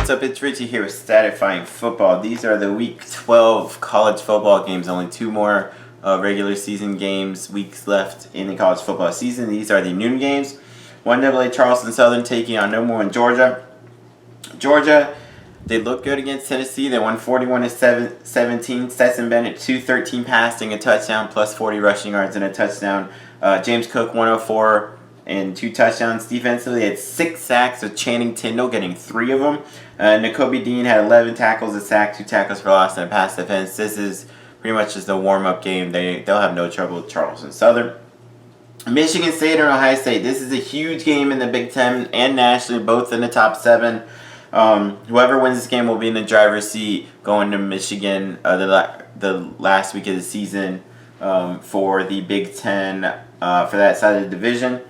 what's up? It's Richie here with Statifying Football. These are the Week 12 college football games. Only two more regular season weeks left in the college football season. These are the noon games. 1AA Charleston Southern taking on No. 1 Georgia. Georgia, they look good against Tennessee. They won 41-17. Stetson Bennett, 213 passing, a touchdown, plus 40 rushing yards and a touchdown. James Cook, 104 and 2 touchdowns. Defensively, they had 6 sacks with Channing Tindall getting 3 of them. Nakobe Dean had 11 tackles, a sack, 2 tackles for loss, and a pass defense. This is pretty much just a warm-up game. They'll have no trouble with Charleston Southern. Michigan State and Ohio State. This is a huge game in the Big Ten and nationally, both in the top 7. Whoever wins this game will be in the driver's seat going to Michigan the last week of the season for the Big Ten for that side of the division.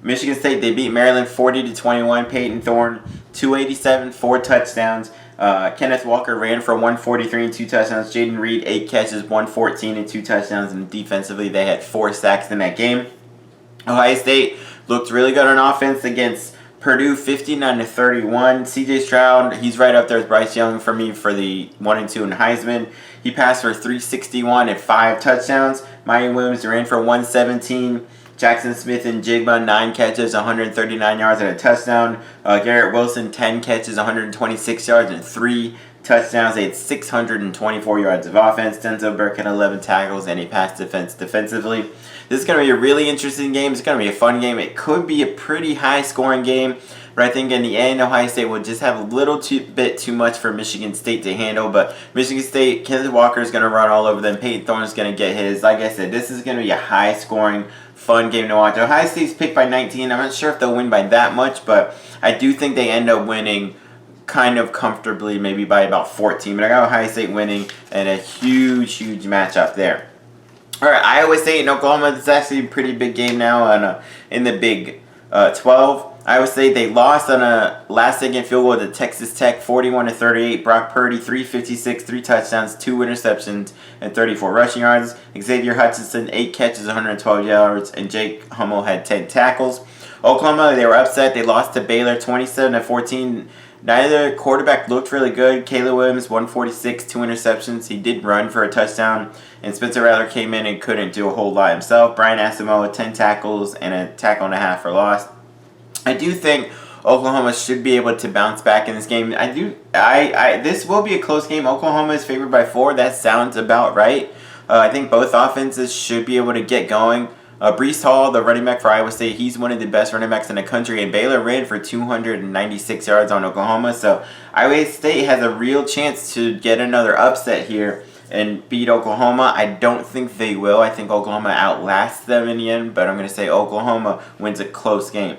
Michigan State, they beat Maryland 40-21. Peyton Thorne, 287, 4 touchdowns. Kenneth Walker ran for 143 and 2 touchdowns. Jaden Reed, 8 catches, 114 and 2 touchdowns. And defensively, they had 4 sacks in that game. Ohio State looked really good on offense against Purdue, 59-31. C.J. Stroud, he's right up there with Bryce Young for me for the 1 and 2 in Heisman. He passed for 361 and 5 touchdowns. Maya Williams ran for 117. Jackson Smith and Jigba, 9 catches, 139 yards and a touchdown. Garrett Wilson, 10 catches, 126 yards and 3 touchdowns. They had 624 yards of offense. Denzel Burke had 11 tackles and a pass defensively. This is going to be a really interesting game. It's going to be a fun game. It could be a pretty high-scoring game, but I think in the end, Ohio State will just have a little bit too much for Michigan State to handle. But Michigan State, Kenneth Walker is going to run all over them. Peyton Thorne is going to get his. Like I said, this is going to be a high-scoring, fun game to watch. Ohio State's picked by 19. I'm not sure if they'll win by that much, but I do think they end up winning kind of comfortably, maybe by about 14. But I got Ohio State winning and a huge, huge matchup there. All right, Iowa State and Oklahoma. This is actually a pretty big game now in the Big 12. Iowa State, they lost on a last-second field goal to Texas Tech, 41-38. Brock Purdy, 356, 3 touchdowns, 2 interceptions, and 34 rushing yards. Xavier Hutchinson, 8 catches, 112 yards, and Jake Hummel had 10 tackles. Oklahoma, they were upset. They lost to Baylor, 27-14. Neither quarterback looked really good. Caleb Williams, 146, 2 interceptions. He did run for a touchdown. And Spencer Rattler came in and couldn't do a whole lot himself. Brian Asamoah, 10 tackles and a tackle and a half for loss. I do think Oklahoma should be able to bounce back in this game. This will be a close game. Oklahoma is favored by 4. That sounds about right. I think both offenses should be able to get going. Breece Hall, the running back for Iowa State, he's one of the best running backs in the country, and Baylor ran for 296 yards on Oklahoma. So Iowa State has a real chance to get another upset here and beat Oklahoma. I don't think they will. I think Oklahoma outlasts them in the end, but I'm going to say Oklahoma wins a close game.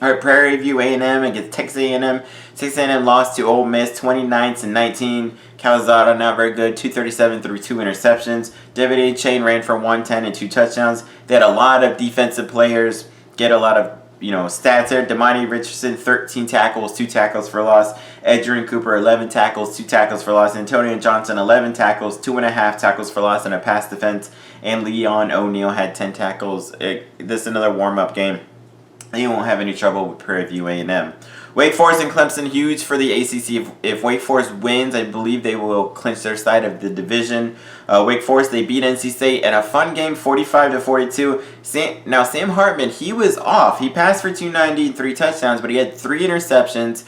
All right, Prairie View A&M against Texas A&M. Texas A&M lost to Ole Miss 29-19. Calzada not very good, 237 through 2 interceptions. David A. Chain ran for 110 and 2 touchdowns. They had a lot of defensive players get a lot of stats there. Damani Richardson, 13 tackles, 2 tackles for loss. Edgerrin Cooper, 11 tackles, 2 tackles for loss. Antonio Johnson, 11 tackles, 2.5 tackles for loss and a pass defense. And Leon O'Neal had 10 tackles. This is another warm-up game. You won't have any trouble with Prairie View A&M. Wake Forest and Clemson, huge for the ACC. If Wake Forest wins, I believe they will clinch their side of the division. Wake Forest, they beat NC State in a fun game, 45-42. Sam Hartman, he was off. He passed for 290 and 3 touchdowns, but he had 3 interceptions.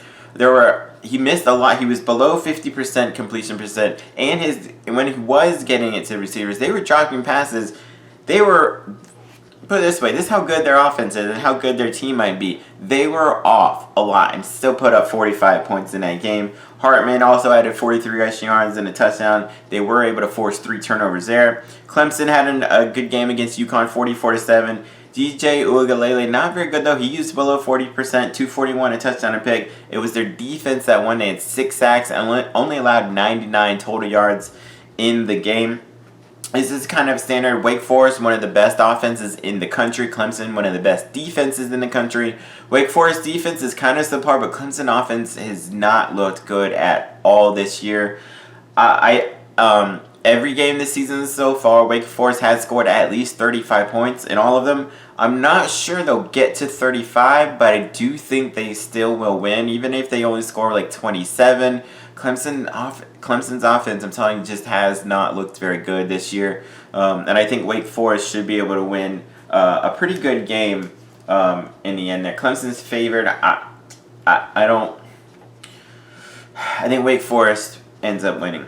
He missed a lot. He was below 50% completion percent, and when he was getting it to receivers, they were dropping passes. Put it this way, this is how good their offense is and how good their team might be. They were off a lot and still put up 45 points in that game. Hartman also added 43 rushing yards and a touchdown. They were able to force 3 turnovers there. Clemson had a good game against UConn, 44-7. DJ Uiagalelei, not very good though. He used below 40%, 241, a touchdown and pick. It was their defense that won. They had 6 sacks and only allowed 99 total yards in the game. This is kind of standard. Wake Forest, one of the best offenses in the country. Clemson, one of the best defenses in the country. Wake Forest defense is kind of subpar, but Clemson offense has not looked good at all this year. every game this season so far, Wake Forest has scored at least 35 points in all of them. I'm not sure they'll get to 35, but I do think they still will win, even if they only score like 27. Clemson's offense, I'm telling you, just has not looked very good this year. And I think Wake Forest should be able to win a pretty good game in the end there. Clemson's favored. I think Wake Forest ends up winning.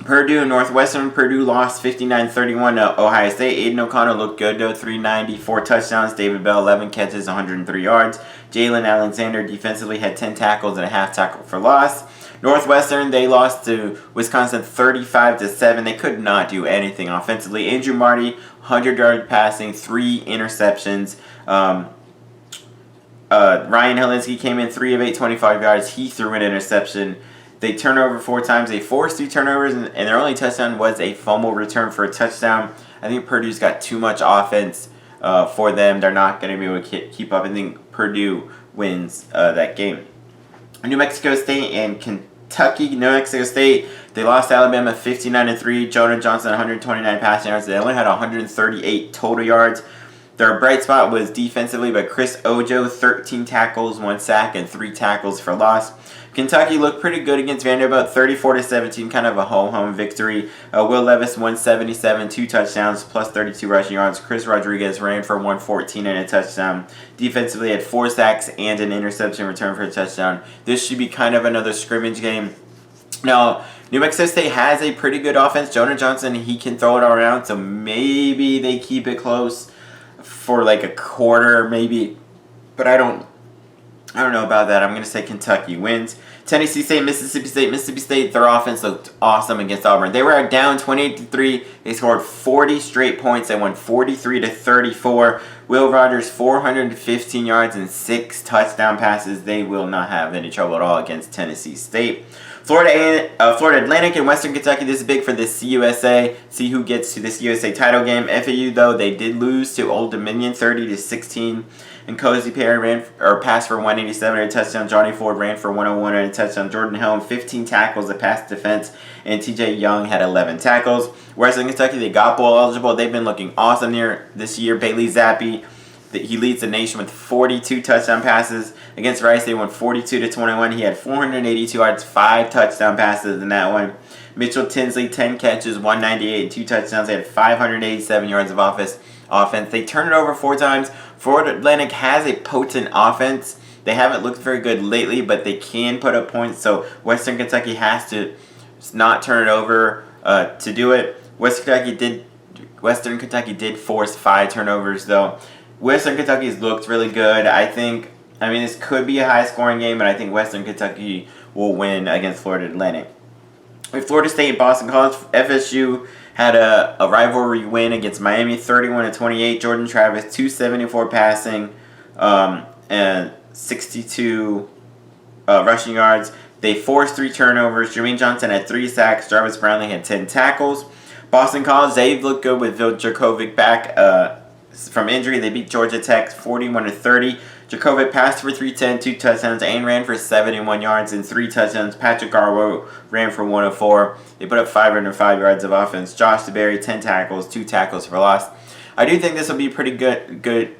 Purdue and Northwestern. Purdue lost 59-31 to Ohio State. Aiden O'Connor looked good though, 390, 4 touchdowns. David Bell, 11 catches, 103 yards. Jalen Alexander defensively had 10 tackles and a half tackle for loss. Northwestern, they lost to Wisconsin 35-7. They could not do anything offensively. Andrew Marty, 100-yard passing, 3 interceptions. Ryan Helinski came in 3 of 8, 25 yards. He threw an interception. They turned over 4 times. They forced 3 turnovers, and their only touchdown was a fumble return for a touchdown. I think Purdue's got too much offense for them. They're not going to be able to keep up. I think Purdue wins that game. New Mexico State and Kentucky. New Mexico State, they lost to Alabama 59-3. Jonah Johnson, 129 passing yards. They only had 138 total yards. Their bright spot was defensively, but Chris Ojo, 13 tackles, 1 sack, and 3 tackles for loss. Kentucky looked pretty good against Vanderbilt, 34-17, kind of a home victory. Will Levis, 177, 2 touchdowns, plus 32 rushing yards. Chris Rodriguez ran for 114 and a touchdown. Defensively had 4 sacks and an interception return for a touchdown. This should be kind of another scrimmage game. Now, New Mexico State has a pretty good offense. Jonah Johnson, he can throw it all around, so maybe they keep it close for like a quarter, maybe. But I don't know about that. I'm going to say Kentucky wins. Tennessee State, Mississippi State. Mississippi State, their offense looked awesome against Auburn. They were down 28-3. They scored 40 straight points. They won 43-34. Will Rogers, 415 yards and 6 touchdown passes. They will not have any trouble at all against Tennessee State. Florida Atlantic and Western Kentucky. This is big for the CUSA. See who gets to the CUSA title game. FAU, though, they did lose to Old Dominion 30-16. And Cozy Perry passed for 187 and a touchdown. Johnny Ford ran for 101 and a touchdown. Jordan Helm, 15 tackles, a pass defense. And TJ Young had 11 tackles. Western Kentucky, they got bowl eligible. They've been looking awesome here this year. Bailey Zappi, he leads the nation with 42 touchdown passes. Against Rice, they won 42-21. He had 482 yards, 5 touchdown passes in that one. Mitchell Tinsley, 10 catches, 198, and 2 touchdowns. They had 587 yards of offense. They turned it over 4 times. Florida Atlantic has a potent offense. They haven't looked very good lately, but they can put up points. So Western Kentucky has to not turn it over to do it. Western Kentucky did force 5 turnovers, though. Western Kentucky's looked really good. This could be a high-scoring game, but I think Western Kentucky will win against Florida Atlantic. With Florida State and Boston College, FSU had a rivalry win against Miami, 31-28. Jordan Travis, 274 passing, and 62 rushing yards. They forced 3 turnovers. Jermaine Johnson had 3 sacks. Jarvis Brownlee had 10 tackles. Boston College, they looked good with Vil Djokovic back from injury. They beat Georgia Tech 41-30. Djokovic passed for 310, 2 touchdowns, and ran for 71 yards and 3 touchdowns. Patrick Garwo ran for 104. They put up 505 yards of offense. Josh DeBerry, 10 tackles, 2 tackles for loss. I do think this will be a pretty good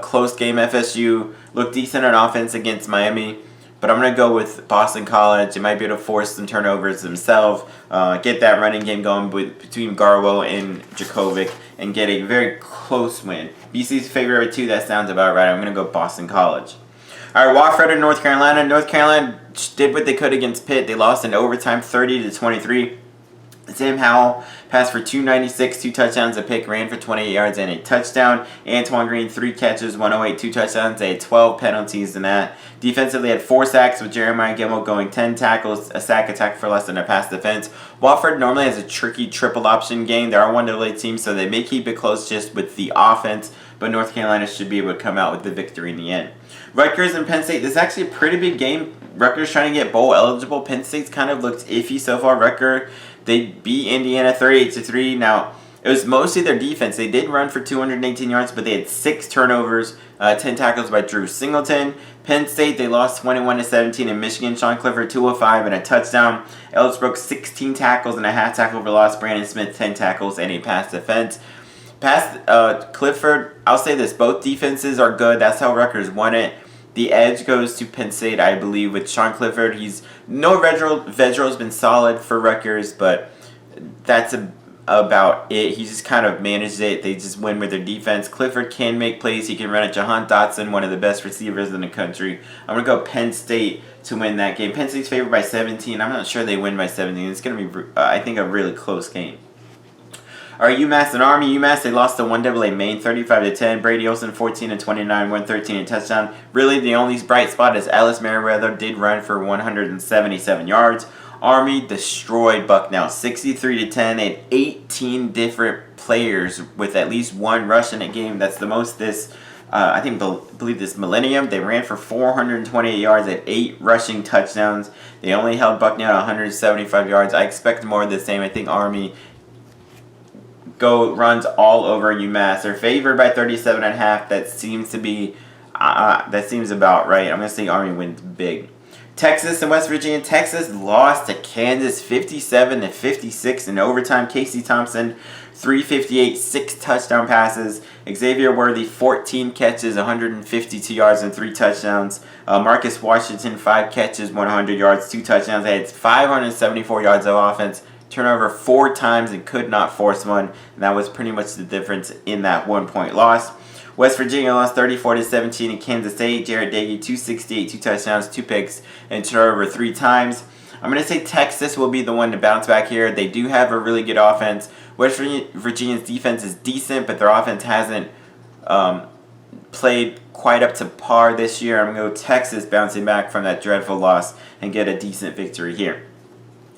close game. FSU looked decent on offense against Miami, but I'm going to go with Boston College. They might be able to force some turnovers themselves, get that running game going between Garwo and Djokovic, and get a very close win. BC's favorite of 2, that sounds about right. I'm going to go Boston College. All right, Wofford and North Carolina. North Carolina did what they could against Pitt. They lost in overtime 30-23. Sam Howell passed for 296, 2 touchdowns, a pick, ran for 28 yards and a touchdown. Antoine Green, 3 catches, 108, 2 touchdowns. They had 12 penalties in that. Defensively had 4 sacks with Jeremiah Gemmel going 10 tackles, a sack, attack for less than a pass defense. Wofford normally has a tricky triple option game. They're a 1-8 team, so they may keep it close just with the offense, but North Carolina should be able to come out with the victory in the end. Rutgers and Penn State, this is actually a pretty big game. Rutgers trying to get bowl eligible. Penn State's kind of looked iffy so far. Rutgers, they beat Indiana 38-3. Now, It was mostly their defense. They did run for 218 yards, but they had 6 turnovers, 10 tackles by Drew Singleton. Penn State, they lost 21-17 in Michigan. Sean Clifford, 205 and a touchdown. Ellis Brooks, 16 tackles and a half tackle for loss. Brandon Smith, 10 tackles and a pass defense. Clifford, I'll say this, both defenses are good. That's how Rutgers won it. The edge goes to Penn State, I believe, with Sean Clifford. Vedral's been solid for Rutgers, but that's about it. He just kind of managed it. They just win with their defense. Clifford can make plays. He can run it. Jahan Dotson, one of the best receivers in the country. I'm going to go Penn State to win that game. Penn State's favored by 17. I'm not sure they win by 17. It's going to be, I think, a really close game. All right, UMass and Army. UMass, they lost to 1AA Maine 35-10. Brady Olsen 14-29, 113 and touchdown. Really, the only bright spot is Alice Merriweather did run for 177 yards. Army destroyed Bucknell 63-10. They had 18 different players with at least one rush in a game. That's the most this, believe this millennium. They ran for 428 yards at 8 rushing touchdowns. They only held Bucknell at 175 yards. I expect more of the same. I think Army runs all over UMass. They're favored by 37.5. That seems to be that seems about right. I'm gonna say Army wins big. Texas and West Virginia. Texas lost to Kansas 57-56 in overtime. Casey Thompson 358, 6 touchdown passes. Xavier Worthy 14 catches, 152 yards and 3 touchdowns. Marcus Washington 5 catches, 100 yards, 2 touchdowns. They had 574 yards of offense. Turnover 4 times and could not force one. And that was pretty much the difference in that 1-point loss. West Virginia lost 34-17 in Kansas State. Jared Dagey 268, 2 touchdowns, 2 picks, and turnover 3 times. I'm going to say Texas will be the one to bounce back here. They do have a really good offense. West Virginia's defense is decent, but their offense hasn't played quite up to par this year. I'm going to go Texas bouncing back from that dreadful loss and get a decent victory here.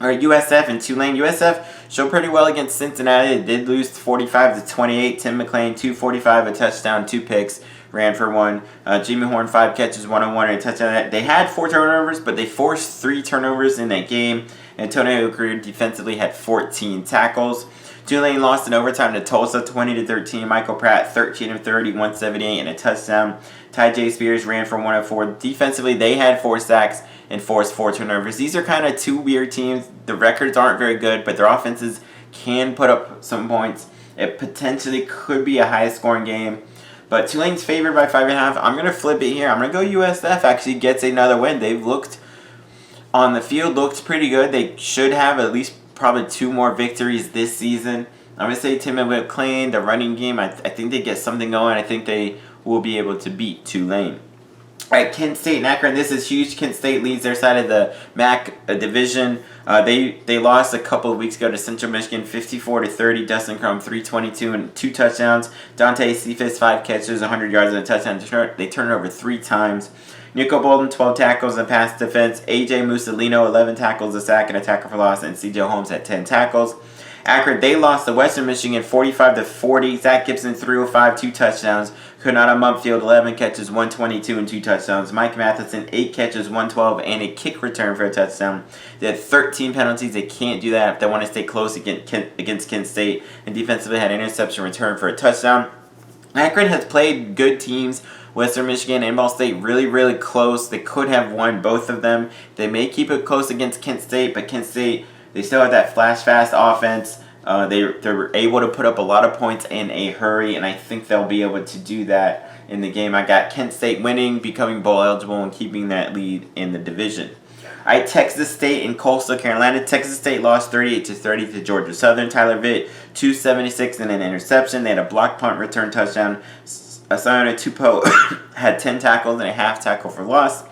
All right, USF and Tulane. USF showed pretty well against Cincinnati. They did lose 45-28. Tim McLean, 245, a touchdown, 2 picks, ran for 1. Jimmy Horn, 5 catches, 101, and a touchdown. They had 4 turnovers, but they forced 3 turnovers in that game. Antonio Greer defensively had 14 tackles. Tulane lost in overtime to Tulsa, 20-13. Michael Pratt, 13-30, 178, and a touchdown. Ty J. Spears ran for 104. Defensively, they had 4 sacks and forced 4 turnovers. These are kind of 2 weird teams. The records aren't very good, but their offenses can put up some points. It potentially could be a high-scoring game. But Tulane's favored by 5.5. I'm going to flip it here. I'm going to go USF actually gets another win. They've looked on the field, looked pretty good. They should have at least probably 2 more victories this season. I'm going to say Tim McLean, the running game, I think they get something going. I think they will be able to beat Tulane. All right, Kent State and Akron. This is huge. Kent State leads their side of the MAC division. They lost a couple of weeks ago to Central Michigan, 54-30. Dustin Crum, 322 and 2 touchdowns. Dante Cephas, 5 catches, 100 yards and a touchdown. They turned it over 3 times. Nico Bolden, 12 tackles and pass defense. AJ Mussolino, 11 tackles, a sack, and a tackle for loss. And CJ Holmes had 10 tackles. Akron, they lost to Western Michigan 45-40. Zach Gibson, 305, 2 touchdowns. Konata Mumfield, 11 catches, 122 and 2 touchdowns. Mike Matheson, 8 catches, 112, and a kick return for a touchdown. They had 13 penalties. They can't do that if they want to stay close against Kent State. And defensively had an interception return for a touchdown. Akron has played good teams. Western Michigan and Ball State really, really close. They could have won both of them. They may keep it close against Kent State, but Kent State, they still have that flash-fast offense. They're able to put up a lot of points in a hurry, and I think they'll be able to do that in the game. I got Kent State winning, becoming bowl eligible, and keeping that lead in the division. All right, Texas State and Coastal Carolina. Texas State lost 38-30 to Georgia Southern. Tyler Vitt, 276 and an interception. They had a block punt return touchdown. Asana Tupou had 10 tackles and a half tackle for loss.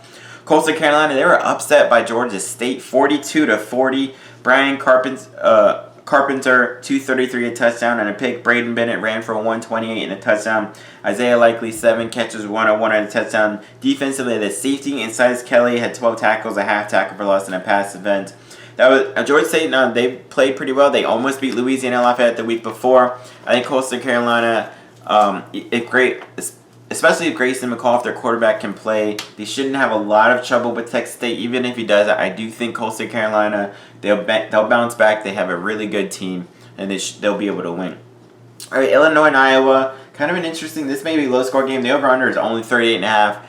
Coastal Carolina, they were upset by Georgia State, 42-40. Brian Carpenter, 233, a touchdown and a pick. Braden Bennett ran for 128 and a touchdown. Isaiah Likely, 7 catches, 101 and a touchdown. Defensively, the safety inside Kelly had 12 tackles, a half tackle for loss, and a pass event. That was Georgia State. They played pretty well. They almost beat Louisiana Lafayette the week before. I think Coastal Carolina, especially if Grayson McCall, if their quarterback can play, they shouldn't have a lot of trouble with Texas State. Even if he does, I do think Coastal Carolina, they'll bounce back. They have a really good team, and they'll be able to win. All right, Illinois and Iowa, kind of an interesting. This may be a low score game. The over under is only 38.5.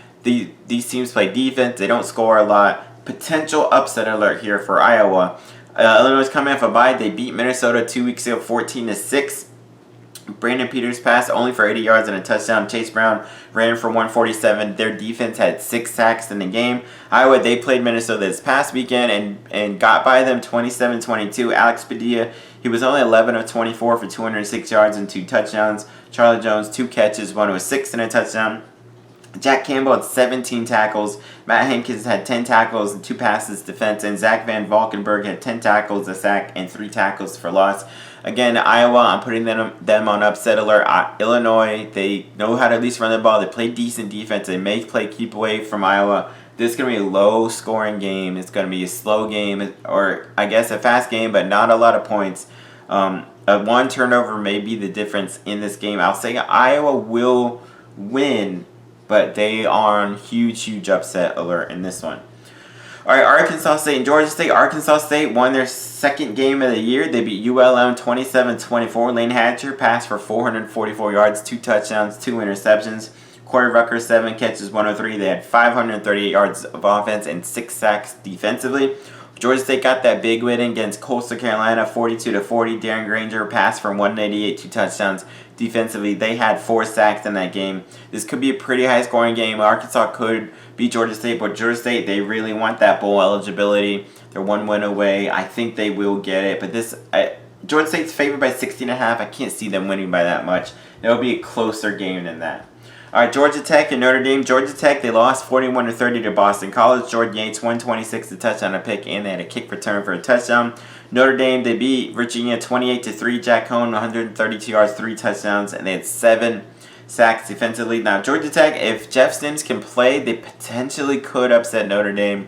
These teams play defense. They don't score a lot. Potential upset alert here for Iowa. Illinois is coming off a bye. They beat Minnesota 2 weeks ago, 14-6. Brandon Peters passed only for 80 yards and a touchdown. Chase Brown ran for 147. Their defense had 6 sacks in the game. Iowa, they played Minnesota this past weekend and got by them 27-22. Alex Padilla, he was only 11 of 24 for 206 yards and 2 touchdowns. Charlie Jones, 2 catches, 1 was 6 and a touchdown. Jack Campbell had 17 tackles. Matt Hankins had 10 tackles and 2 passes defense. And Zach Van Valkenburg had 10 tackles, a sack, and 3 tackles for loss. Again, Iowa, I'm putting them on upset alert. Illinois, they know how to at least run the ball. They play decent defense. They may play keep away from Iowa. This is going to be a low-scoring game. It's going to be a slow game, or I guess a fast game, but not a lot of points. One turnover may be the difference in this game. I'll say Iowa will win, but they are on huge upset alert in this one. All right, Arkansas State and Georgia State. Arkansas State won their second game of the year. They beat ULM 27-24. Lane Hatcher passed for 444 yards, 2 touchdowns, 2 interceptions. Corey Rutgers, 7 catches, 103. They had 538 yards of offense and 6 sacks defensively. Georgia State got that big win against Coastal Carolina, 42-40. Darren Granger passed for 188, 2 touchdowns. Defensively, they had 4 sacks in that game. This could be a pretty high-scoring game. Arkansas could beat Georgia State, but Georgia State, they really want that bowl eligibility. They're 1 win away. I think they will get it, but Georgia State's favored by 16.5. I can't see them winning by that much. It'll be a closer game than that. All right, Georgia Tech and Notre Dame. Georgia Tech, they lost 41-30 to Boston College. Jordan Yates, 126, a touchdown, a pick, and they had a kick return for a touchdown. Notre Dame, they beat Virginia 28-3. Jack Cohn, 132 yards, 3 touchdowns, and they had 7 sacks defensively. Now, Georgia Tech, if Jeff Sims can play, they potentially could upset Notre Dame.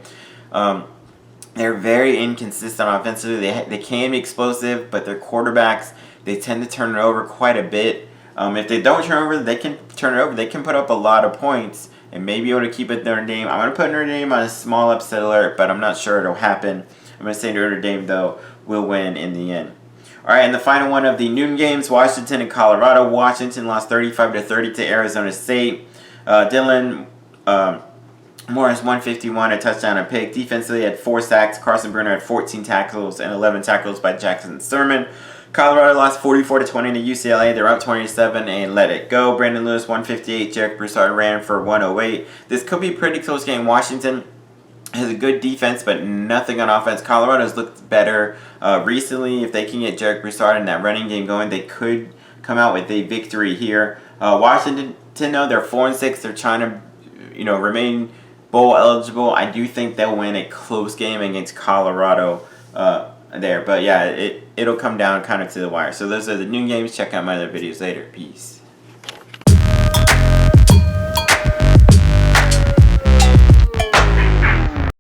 They're very inconsistent offensively. They can be explosive, but their quarterbacks, they tend to turn it over quite a bit. If they don't turn over, they can turn it over. They can put up a lot of points and may be able to keep it Notre Dame. I'm going to put Notre Dame on a small upset alert, but I'm not sure it'll happen. I'm going to say Notre Dame, though, will win in the end. All right, and the final one of the noon games, Washington and Colorado. Washington lost 35-30 to Arizona State. Dylan Morris, 151, a touchdown, a pick. Defensively, had 4 sacks. Carson Bruner had 14 tackles and 11 tackles by Jackson Sermon. Colorado lost 44-20 to UCLA. They're up 27 and let it go. Brandon Lewis, 158. Jarek Broussard ran for 108. This could be a pretty close game. Washington has a good defense, but nothing on offense. Colorado's looked better recently. If they can get Jarek Broussard in that running game going, they could come out with a victory here. Washington, though, they're 4-6. They're trying to, remain bowl eligible. I do think they'll win a close game against Colorado there. But yeah, it'll come down kind of to the wire. So those are the noon games. Check out my other videos later. Peace.